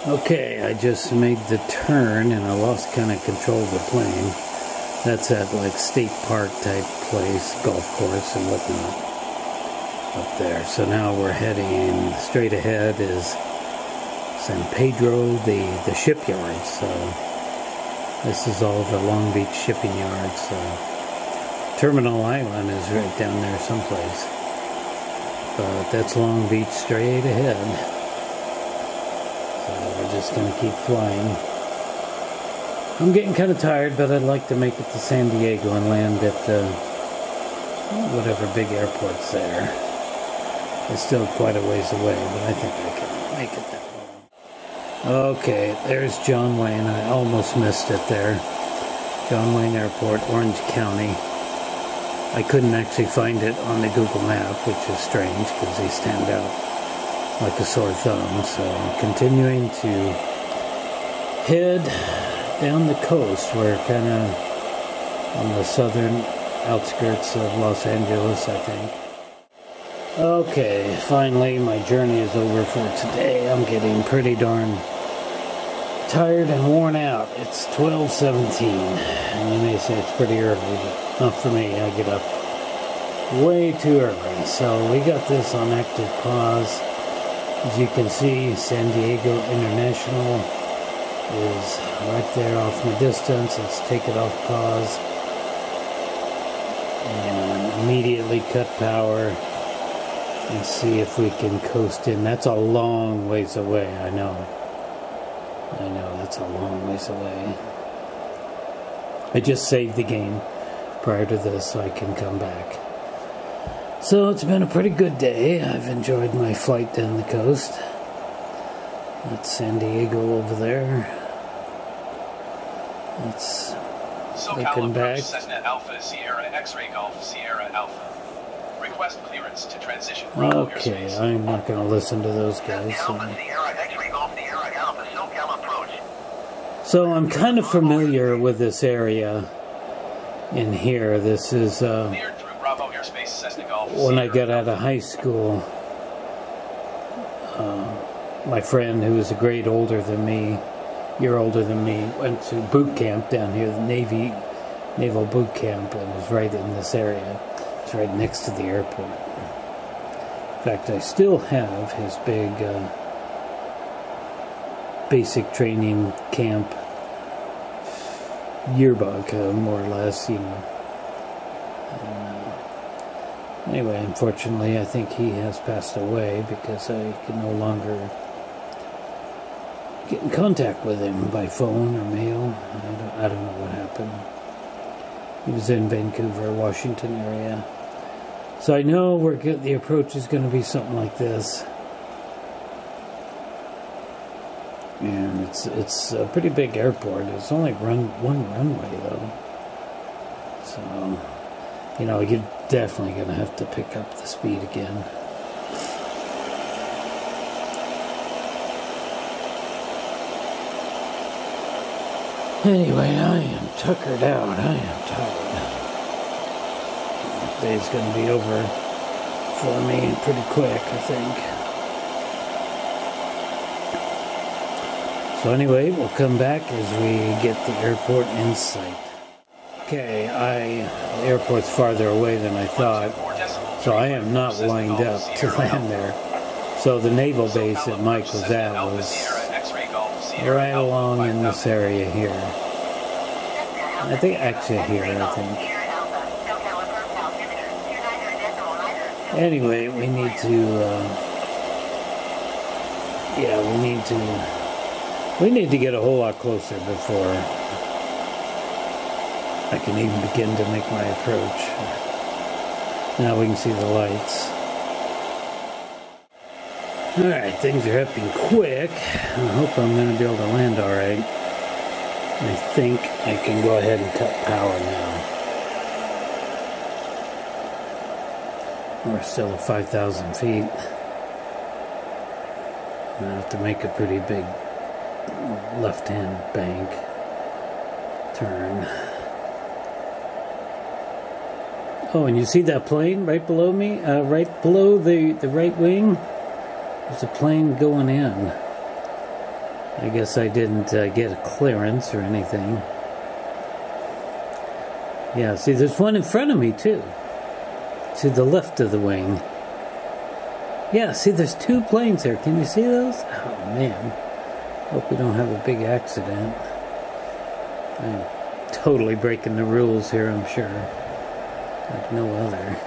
Okay, I just made the turn and I lost kind of control of the plane. That's at like state park type place, golf course and whatnot up there. So now we're heading straight ahead is San Pedro, the shipyard. So this is all the Long Beach shipping yards. So Terminal Island is right down there someplace. But that's Long Beach straight ahead. So we're just going to keep flying. I'm getting kind of tired, but I'd like to make it to San Diego and land at whatever big airport's there. It's still quite a ways away, but I think I can make it that long. Okay, there's John Wayne. I almost missed it there. John Wayne Airport, Orange County. I couldn't actually find it on the Google map, which is strange because they stand out like a sore thumb. So I'm continuing to head down the coast. We're kind of on the southern outskirts of Los Angeles, I think. Okay, finally my journey is over for today. I'm getting pretty darn tired and worn out. It's 12:17, and you may say it's pretty early, but not for me. I get up way too early. So we got this on active pause. As you can see, San Diego International is right there off in the distance. Let's take it off pause and immediately cut power and see if we can coast in. That's a long ways away, I know, that's a long ways away. I just saved the game prior to this so I can come back. So it's been a pretty good day. I've enjoyed my flight down the coast. That's San Diego over there. It's looking back. Cessna Alpha Sierra X-Ray Golf Sierra Alpha. Request clearance to transition. Okay, I'm not going to listen to those guys. So I'm kind of familiar with this area in here. This is when I got out of high school. My friend, who was a grade older than me, year older than me, went to boot camp down here, the Naval Boot Camp, and was right in this area. It's right next to the airport. In fact, I still have his big basic training camp yearbook, more or less, you know. Anyway, unfortunately, I think he has passed away because I can no longer get in contact with him by phone or mail. I don't know what happened. He was in Vancouver, Washington area. So I know the approach is going to be something like this. And it's a pretty big airport. It's only one runway, though. So, you know, you're definitely going to have to pick up the speed again. Anyway, I am tuckered out. I am tired. The day's going to be over for me pretty quick, I think. So anyway, we'll come back as we get the airport in sight. Okay, the airport's farther away than I thought, so I am not lined up to land there. So the naval base that Mike was at was right along in this area here. I think actually here, I think. Anyway, we need to get a whole lot closer before I can even begin to make my approach. Now we can see the lights. Alright, things are happening quick. I hope I'm going to be able to land alright. I think I can go ahead and cut power now. We're still at 5,000 feet. I have to make a pretty big left-hand bank turn. Oh, and you see that plane right below me? Right below the right wing? There's a plane going in. I guess I didn't get a clearance or anything. Yeah, see, there's one in front of me, too. To the left of the wing. Yeah, see, there's two planes there. Can you see those? Oh, man. Hope we don't have a big accident. I'm totally breaking the rules here, I'm sure. Like no other.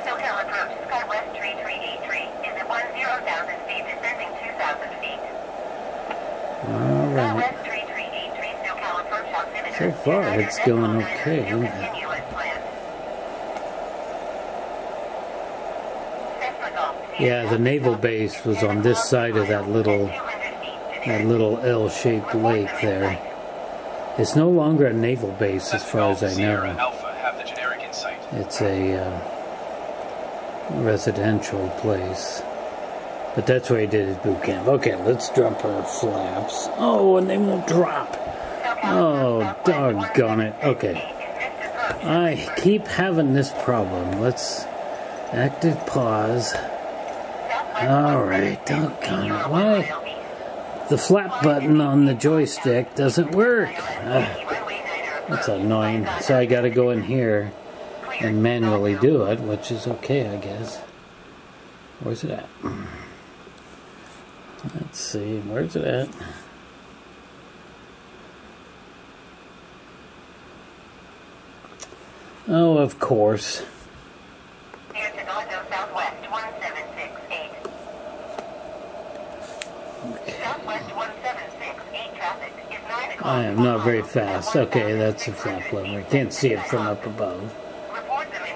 SoCal approach, SkyWest 3383. Is at 10,000 feet, descending 2,000 feet. All right. SkyWest 3383, SoCal approach altimeter. So far, it's going okay. Yeah, the naval base was on this side of that little L-shaped lake there. It's no longer a naval base as far as I know. It's a residential place. But that's where he did his boot camp. Okay, let's drop our flaps. Oh, and they won't drop. Oh, doggone it. Okay. I keep having this problem. Let's active pause. Alright, doggone it. Why? The flap button on the joystick doesn't work. That's annoying. So I gotta go in here and manually do it, which is okay, I guess. Where's it at? Let's see, where's it at? Oh, of course. I am not very fast. Okay, that's a flap lever. I can't see it from up above.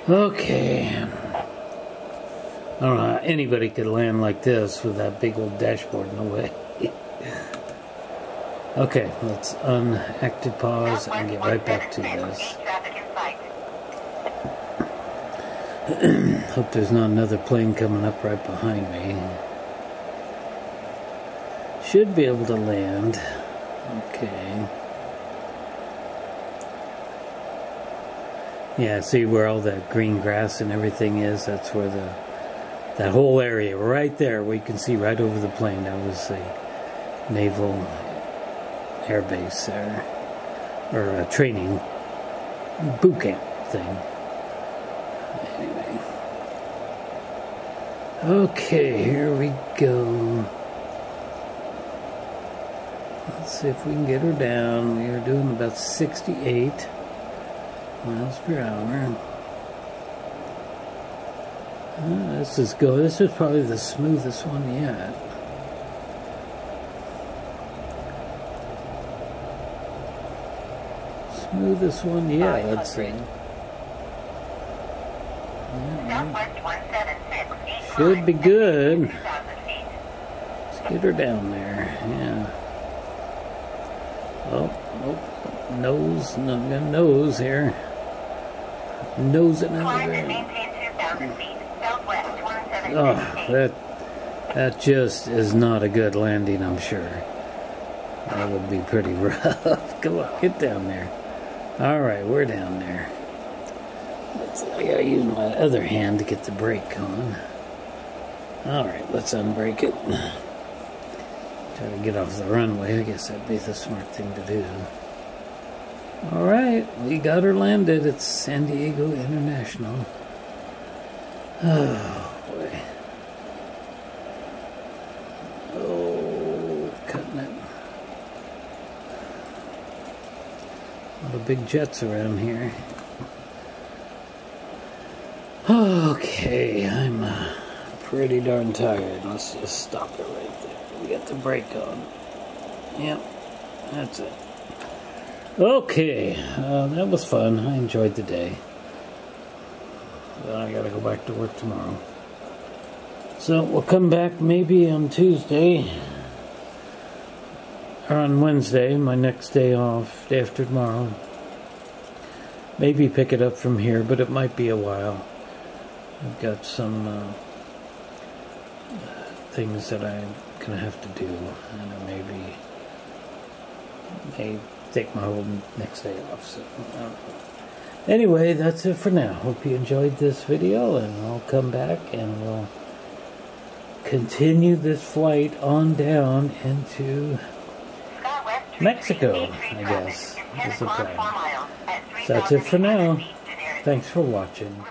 Okay. I don't know how anybody could land like this with that big old dashboard in the way. Okay, let's unactive pause and get right back to this. Hope there's not another plane coming up right behind me. Should be able to land. Okay. Yeah, see where all that green grass and everything is? That's where that whole area right there, we can see right over the plane. That was the Naval Air Base there. Or a training boot camp thing. Anyway. Okay, here we go. Let's see if we can get her down. We are doing about 68 miles per hour. This is good. This is probably the smoothest one yet. Smoothest one yet, let's see. Should be good. Let's get her down there. Yeah. Oh, nose, nose here. Nose it under there. Oh, that just is not a good landing, I'm sure. That would be pretty rough. Come on, get down there. Alright, we're down there. I gotta use my other hand to get the brake on. Alright, let's unbrake it. Try to get off the runway. I guess that'd be the smart thing to do. Alright, we got her landed at San Diego International. Oh, boy. Oh, cutting it. A lot of big jets around here. Okay, I'm pretty darn tired. Let's just stop it right there. We got the brake on. Yep, that's it. Okay, that was fun. I enjoyed the day. Then I gotta go back to work tomorrow. So we'll come back maybe on Tuesday. Or on Wednesday, my next day off, day after tomorrow. Maybe pick it up from here, but it might be a while. I've got some things that I'm gonna have to do, and I may take my whole next day off. So, anyway, that's it for now. Hope you enjoyed this video, and I'll come back and we'll continue this flight on down into Mexico, I guess, is the plan. So that's it for now. Thanks for watching.